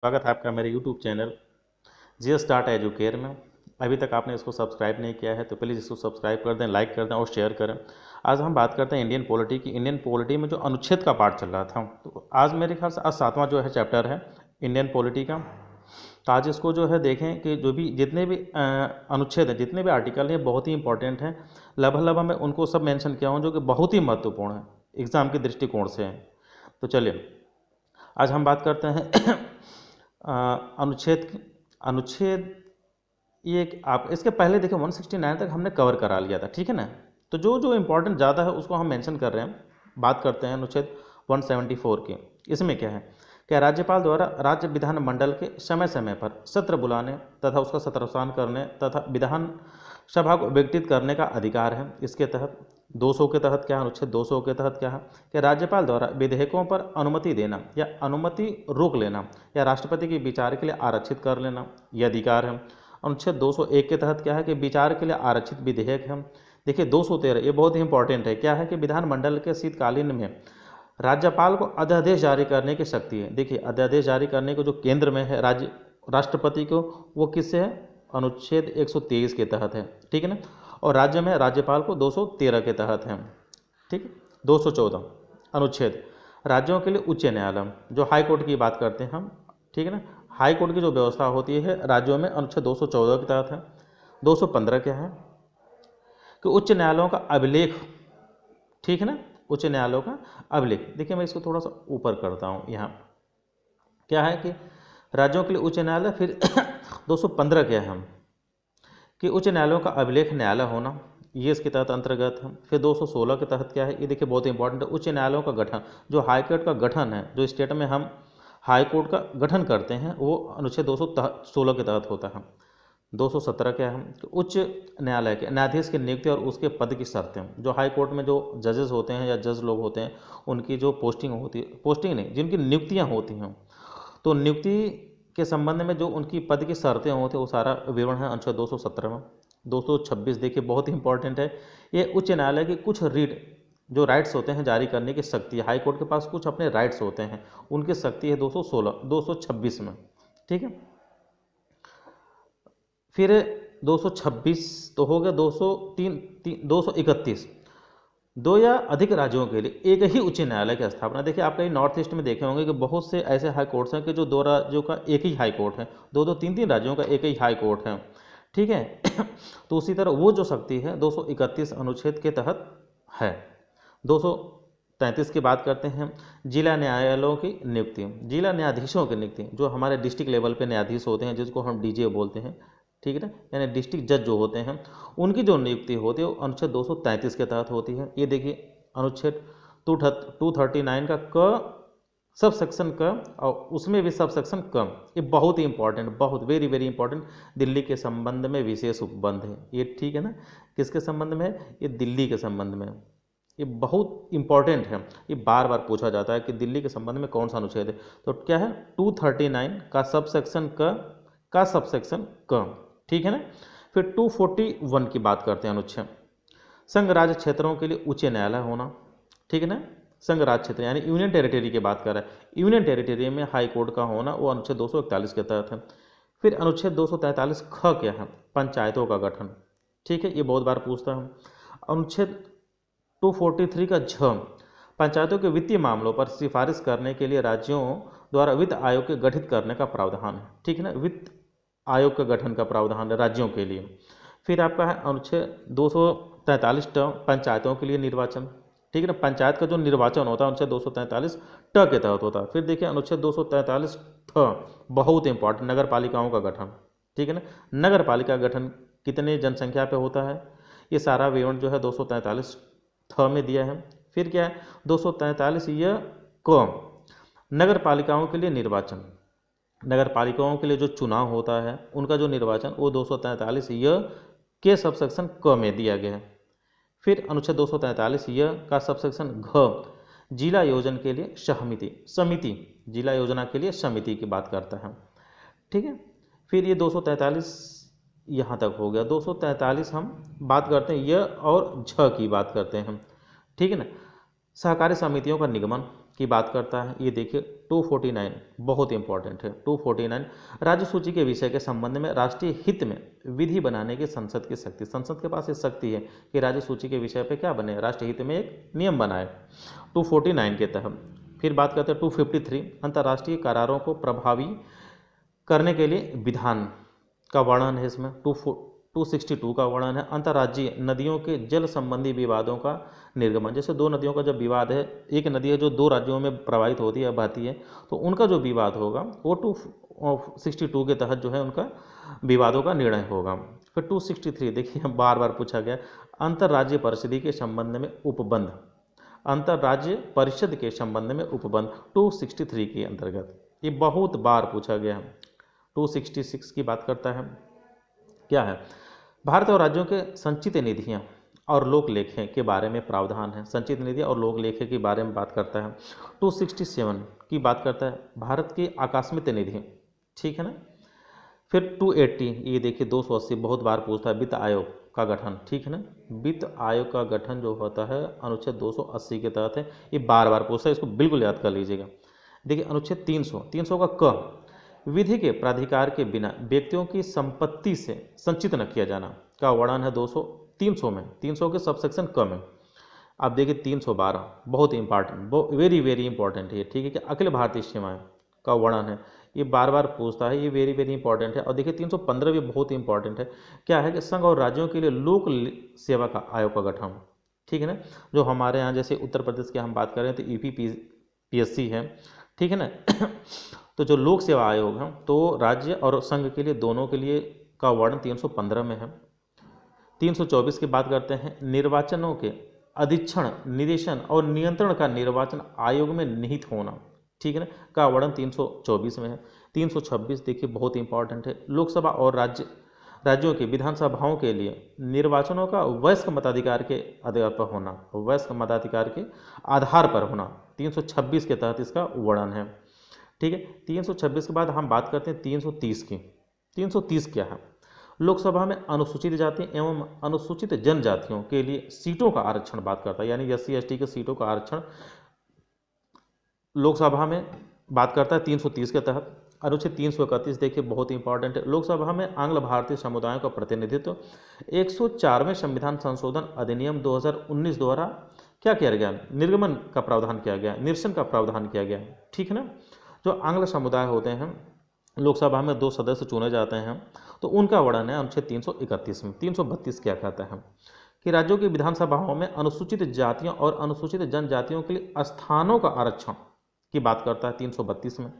स्वागत है आपका मेरे YouTube channel GS start educare में। अभी तक आपने इसको सब्सक्राइब नहीं किया है तो प्लीज़ इसको सब्सक्राइब कर दें, लाइक कर दें और शेयर करें। आज हम बात करते हैं इंडियन पॉलिटी की। इंडियन पॉलिटी में जो अनुच्छेद का पार्ट चल रहा था, तो आज मेरे ख्याल से आज 7वां जो है चैप्टर है इंडियन पॉलिटी का। तो आज इसको जो है देखें कि जो भी जितने भी अनुच्छेद हैं, जितने भी आर्टिकल हैं, बहुत ही इंपॉर्टेंट हैं। लगभग मैं उनको सब मेंशन किया हूँ जो कि बहुत ही महत्वपूर्ण है एग्ज़ाम के दृष्टिकोण से हैं। तो चलिए आज हम बात करते हैं अनुच्छेद ये आप इसके पहले देखिए 169 तक हमने कवर करा लिया था, ठीक है ना। तो जो जो इम्पोर्टेंट ज़्यादा है उसको हम मेंशन कर रहे हैं। बात करते हैं अनुच्छेद 174 की। इसमें क्या है कि राज्यपाल द्वारा राज्य विधानमंडल के समय समय पर सत्र बुलाने तथा उसका सत्रावसान करने तथा विधान सभा को विघटित करने का अधिकार है। इसके तहत 200 के तहत क्या है, अनुच्छेद 200 के तहत क्या है कि राज्यपाल द्वारा विधेयकों पर अनुमति देना या अनुमति रोक लेना या राष्ट्रपति के विचार के लिए आरक्षित कर लेना, यह अधिकार है। अनुच्छेद 201 के तहत क्या है कि विचार के लिए आरक्षित विधेयक है। देखिए 213 ये बहुत ही इंपॉर्टेंट है। क्या है कि विधानमंडल के शीतकालीन में राज्यपाल को अध्यादेश जारी करने की शक्ति है। देखिए अध्यादेश जारी करने को जो केंद्र में है राज्य राष्ट्रपति को, वो किससे है, अनुच्छेद 123 के तहत है, ठीक है ना। और राज्य में राज्यपाल को 213 के तहत है, ठीक। 214 अनुच्छेद राज्यों के लिए उच्च न्यायालय, जो हाई कोर्ट की बात करते हैं हम, ठीक है ना। हाई कोर्ट की जो व्यवस्था होती है राज्यों में अनुच्छेद 214 के तहत है। 215 क्या है कि उच्च न्यायालयों का अभिलेख, ठीक है ना, उच्च न्यायालयों का अभिलेख। देखिए मैं इसको थोड़ा सा ऊपर करता हूँ। यहाँ क्या है कि राज्यों के लिए उच्च न्यायालय, फिर 215 क्या है हम कि उच्च न्यायालयों का अभिलेख न्यायालय होना, ये इसके तहत अंतर्गत है। फिर 216 के तहत क्या है, ये देखिए बहुत इंपॉर्टेंट है, उच्च न्यायालयों का गठन, जो हाई कोर्ट का गठन है, जो स्टेट में हम हाई कोर्ट का गठन करते हैं, वो अनुच्छेद 216 के तहत होता है। 217 क्या है कि उच्च न्यायालय के न्यायाधीश की नियुक्ति और उसके पद की शर्तें, जो हाई कोर्ट में जो जजेस होते हैं या जज लोग होते हैं, उनकी जो पोस्टिंग होती है, पोस्टिंग नहीं, जिनकी नियुक्तियां होती हैं, तो नियुक्ति के संबंध में जो उनकी पद की शर्तें होती हैं वो सारा विवरण है अनुच्छेद 217 में। 226 देखिए बहुत ही इंपॉर्टेंट है। ये उच्च न्यायालय की कुछ रीट जो राइट्स होते हैं जारी करने की शक्ति है। हाई कोर्ट के पास कुछ अपने राइट्स होते हैं, उनकी शक्ति है 226 में, ठीक है। फिर 226 तो हो गया। 231 दो या अधिक राज्यों के लिए एक ही उच्च न्यायालय की स्थापना। देखिए आप कहीं नॉर्थ ईस्ट में देखे होंगे कि बहुत से ऐसे हाई कोर्ट्स हैं कि जो 2 राज्यों का एक ही हाई कोर्ट है, 2-2, 3-3 राज्यों का एक ही हाई कोर्ट है, ठीक है। तो उसी तरह वो जो शक्ति है 231 अनुच्छेद के तहत है। 233 की बात करते हैं, जिला न्यायालयों की नियुक्ति, जिला न्यायाधीशों की नियुक्ति, जो हमारे डिस्ट्रिक्ट लेवल पे न्यायाधीश होते हैं, जिसको हम डीजे बोलते हैं, ठीक है ना, यानी डिस्ट्रिक्ट जज जो होते हैं, उनकी जो नियुक्ति होती है वो अनुच्छेद 233 के तहत होती है। ये देखिए अनुच्छेद 239 का क सब सेक्शन क, और उसमें भी सब सेक्शन क, ये बहुत ही इंपॉर्टेंट, बहुत वेरी वेरी इंपॉर्टेंट, दिल्ली के संबंध में विशेष उपबंध है ये, ठीक है ना। किसके संबंध में है, ये दिल्ली के संबंध में, ये बहुत इंपॉर्टेंट है। ये बार बार पूछा जाता है कि दिल्ली के संबंध में कौन सा अनुच्छेद है। तो क्या है 239 का सब सेक्शन का सब सेक्शन क, ठीक है ना। फिर 241 की बात करते हैं अनुच्छेद संघ राज्य क्षेत्रों के लिए उच्च न्यायालय होना, ठीक है ना। संघ राज्य क्षेत्र यानी यूनियन टेरिटरी की बात कर रहा है, यूनियन टेरिटरी में हाई कोर्ट का होना, वो अनुच्छेद 241 के तहत है। फिर अनुच्छेद 243 ख क्या है, पंचायतों का गठन, ठीक है, ये बहुत बार पूछता है। अनुच्छेद 243 का झ पंचायतों के वित्तीय मामलों पर सिफारिश करने के लिए राज्यों द्वारा वित्त आयोग के गठित करने का प्रावधान है, ठीक है ना। वित्त आयोग का गठन का प्रावधान है राज्यों के लिए। फिर आपका है अनुच्छेद 243 पंचायतों के लिए निर्वाचन, ठीक है ना। पंचायत का जो निर्वाचन होता है अनुच्छेद 243 के तहत होता है। फिर देखिए अनुच्छेद 243 बहुत इंपॉर्टेंट, नगर पालिकाओं का गठन, ठीक है ना। नगर पालिका का गठन कितने जनसंख्या पे होता है, ये सारा विवरण जो है 243 में दिया है। फिर क्या है 243 यह क नगर पालिकाओं के लिए निर्वाचन, नगर पालिकाओं के लिए जो चुनाव होता है उनका जो निर्वाचन, वो 243 यह के सबसेक्शन क में दिया गया है। फिर अनुच्छेद 243 यह का सबसेक्शन घ जिला योजना के लिए समिति, समिति जिला योजना के लिए समिति की बात करता है, ठीक है। फिर ये 243 यहाँ तक हो गया। 243 हम बात करते हैं य और झ की बात करते हैं हम, ठीक है ना। सहकारी समितियों का निगमन की बात करता है, ये देखिए 249 बहुत इंपॉर्टेंट है। 249 राज्य सूची के विषय के संबंध में राष्ट्रीय हित में विधि बनाने की संसद की शक्ति। संसद के पास ये शक्ति है कि राज्य सूची के विषय पे क्या बने, राष्ट्रीय हित में एक नियम बनाए 249 के तहत। फिर बात करते हैं 253 अंतर्राष्ट्रीय करारों को प्रभावी करने के लिए विधान का वर्णन है इसमें। 262 का वर्णन है अंतर्राज्यीय नदियों के जल संबंधी विवादों का निर्गमन। जैसे दो नदियों का जब विवाद है, एक नदी है जो दो राज्यों में प्रवाहित होती है, बहती है, तो उनका जो विवाद होगा वो 262 के तहत जो है उनका विवादों का निर्णय होगा। फिर 263 देखिए बार बार पूछा गया अंतर्राज्यीय परिषद के संबंध में उपबंध, अंतर्राज्यीय परिषद के संबंध में उपबंध 263 के अंतर्गत, ये बहुत बार पूछा गया है। 266 की बात करता है, क्या है, भारत और राज्यों के संचित निधियां और लोक लेखे के बारे में प्रावधान है। संचित निधि और लोक लेखे के बारे में बात करता है। 267 की बात करता है भारत की आकस्मिक निधि, ठीक है ना। फिर 280 ये देखिए 280 बहुत बार पूछता है वित्त आयोग का गठन, ठीक है ना। वित्त आयोग का गठन जो होता है अनुच्छेद 280 के तहत है, ये बार बार पूछता है, इसको बिल्कुल याद कर लीजिएगा। देखिए अनुच्छेद 300 का क, विधि के प्राधिकार के बिना व्यक्तियों की संपत्ति से संचित न किया जाना का वर्णन है 300 में, 300 के सबसेक्शन क में। आप देखिए 312 बहुत इंपॉर्टेंट, वेरी वेरी इंपॉर्टेंट है, ठीक है, कि अखिल भारतीय सीमाएं का वर्णन है, ये बार बार पूछता है, ये वेरी वेरी इंपॉर्टेंट है। और देखिए 315 भी बहुत इंपॉर्टेंट है, क्या है कि संघ और राज्यों के लिए लोक सेवा का आयोग का गठन, ठीक है ना। जो हमारे यहाँ जैसे उत्तर प्रदेश की हम बात करें तो यूपीपीएससी है, ठीक है ना। तो जो लोक सेवा आयोग है तो राज्य और संघ के लिए दोनों के लिए का वर्णन 315 में है। 324 की बात करते हैं निर्वाचनों के अधीक्षण निदेशन और नियंत्रण का निर्वाचन आयोग में निहित होना, ठीक है ना, का वर्णन 324 में है। 326 देखिए बहुत इंपॉर्टेंट है, लोकसभा और राज्यों की विधानसभाओं के लिए निर्वाचनों का वयस्क मताधिकार के आधार पर होना, वयस्क मताधिकार के आधार पर होना 326 के तहत इसका वर्णन है, ठीक है। 326 के बाद हम बात करते हैं 330 की। 330 क्या है, लोकसभा में अनुसूचित जाति एवं अनुसूचित जनजातियों के लिए सीटों का आरक्षण बात करता है, यानी SC ST के सीटों का आरक्षण लोकसभा में बात करता है 330 के तहत। अनुच्छेद 331 देखिए बहुत इंपॉर्टेंट है, लोकसभा में आंग्ल भारतीय समुदायों का प्रतिनिधित्व 104वें संविधान संशोधन अधिनियम 2019 द्वारा क्या किया गया, निर्गमन का प्रावधान किया गया, निरसन का प्रावधान किया गया, ठीक है ना। जो आंग्ल समुदाय होते हैं लोकसभा में 2 सदस्य चुने जाते हैं, तो उनका वर्णन है अनुच्छेद 331 में। 332 क्या कहता है कि राज्यों की विधानसभाओं में अनुसूचित जातियों और अनुसूचित जनजातियों के लिए स्थानों का आरक्षण की बात करता है 332 में।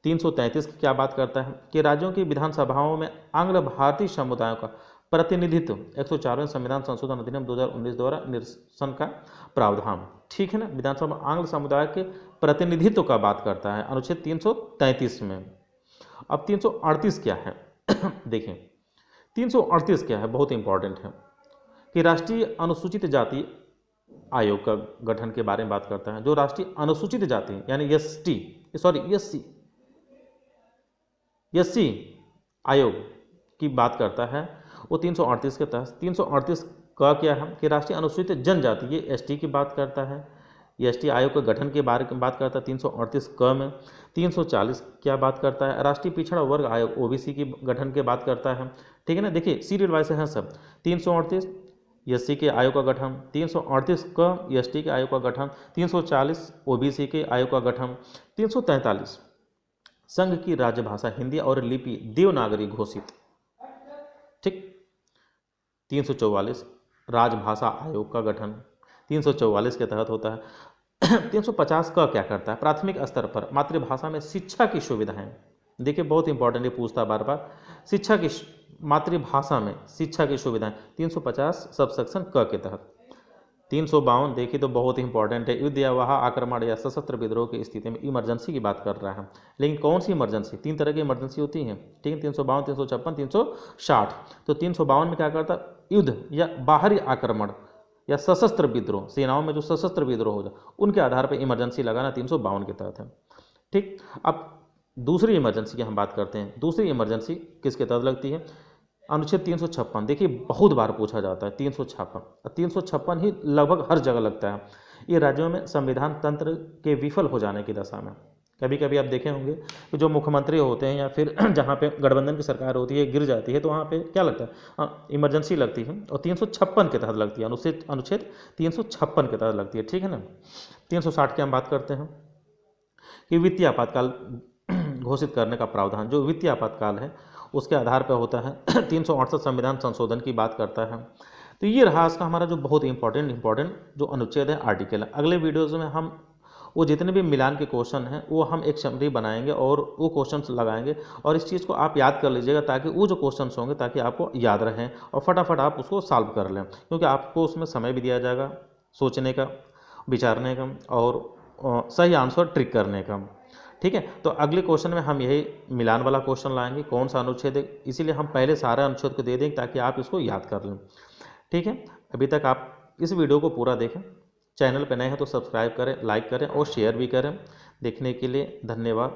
333 की क्या बात करता है कि राज्यों की विधानसभाओं में आंग्ल भारतीय समुदायों का प्रतिनिधित्व 104वें संविधान संशोधन अधिनियम 2019 द्वारा निरसन का प्रावधान, ठीक है ना। विधानसभा आंग्ल समुदाय के प्रतिनिधित्व का बात करता है अनुच्छेद 333 में। अब 338 क्या है देखिए 338 क्या है, बहुत इंपॉर्टेंट है कि राष्ट्रीय अनुसूचित जाति आयोग का गठन के बारे में बात करता है। जो राष्ट्रीय अनुसूचित जाति यानी एससी आयोग की बात करता है वो 338 के तहत। 338 का क्या है कि राष्ट्रीय अनुसूचित जनजाति ये एसटी की बात करता है, ये एसटी आयोग के गठन के बारे में बात करता है 338 क में। 340 क्या बात करता है, राष्ट्रीय पिछड़ा वर्ग आयोग ओबीसी की गठन के बात करता है, ठीक है ना। देखिए सीरियल वाइज है सब। 338 एससी के आयोग का गठन, 338 क एसटी के आयोग का गठन, 340 ओबीसी के आयोग का गठन, 343 संघ की राजभाषा हिंदी और लिपि देवनागरी घोषित, ठीक। 344 राजभाषा आयोग का गठन 344 के तहत होता है। 350 का क्या करता है, प्राथमिक स्तर पर मातृभाषा में शिक्षा की सुविधाएं। देखिए बहुत इंपॉर्टेंट है, पूछता बार बार शिक्षा की मातृभाषा में शिक्षा की सुविधाएं 350 सबसेक्शन क के तहत। 352 देखिए तो बहुत इंपॉर्टेंट है, युद्ध या वहाँ आक्रमण या सशस्त्र विद्रोह की स्थिति में इमरजेंसी की बात कर रहा है। लेकिन कौन सी इमरजेंसी, 3 तरह की इमरजेंसी होती है, ठीक है। 352 356 360। तो 352 में क्या करता है, युद्ध या बाहरी आक्रमण या सशस्त्र विद्रोह, सेनाओं में जो सशस्त्र विद्रोह हो जाए उनके आधार पर इमरजेंसी लगाना 352 के तहत है, ठीक। अब दूसरी इमरजेंसी की हम बात करते हैं। दूसरी इमरजेंसी किसके तहत लगती है, अनुच्छेद 356। देखिए बहुत बार पूछा जाता है 356 ही लगभग हर जगह लगता है। ये राज्यों में संविधान तंत्र के विफल हो जाने की दशा में कभी कभी आप देखे होंगे कि जो मुख्यमंत्री होते हैं या फिर जहाँ पे गठबंधन की सरकार होती है गिर जाती है तो वहाँ पे क्या लगता है, इमरजेंसी लगती है और 356 के तहत लगती है, अनुच्छेद 356 के तहत लगती है, ठीक है ना। 360 की हम बात करते हैं कि वित्तीय आपातकाल घोषित करने का प्रावधान, जो वित्तीय आपातकाल है उसके आधार पर होता है। 368 संविधान संशोधन की बात करता है। तो ये रहा इसका हमारा जो बहुत इंपॉर्टेंट जो अनुच्छेद है, आर्टिकल है। अगले वीडियोज़ में हम वो जितने भी मिलान के क्वेश्चन हैं वो हम एक समरी बनाएंगे और वो क्वेश्चंस लगाएंगे, और इस चीज़ को आप याद कर लीजिएगा ताकि वो जो क्वेश्चंस होंगे ताकि आपको याद रहें और फटाफट आप उसको सॉल्व कर लें, क्योंकि आपको उसमें समय भी दिया जाएगा सोचने का, विचारने का और सही आंसर ट्रिक करने का, ठीक है। तो अगले क्वेश्चन में हम यही मिलान वाला क्वेश्चन लाएंगे, कौन सा अनुच्छेद है, इसीलिए हम पहले सारे अनुच्छेद को दे देंगे ताकि आप इसको याद कर लें, ठीक है। अभी तक आप इस वीडियो को पूरा देखें, चैनल पर नए हैं तो सब्सक्राइब करें, लाइक करें और शेयर भी करें। देखने के लिए धन्यवाद।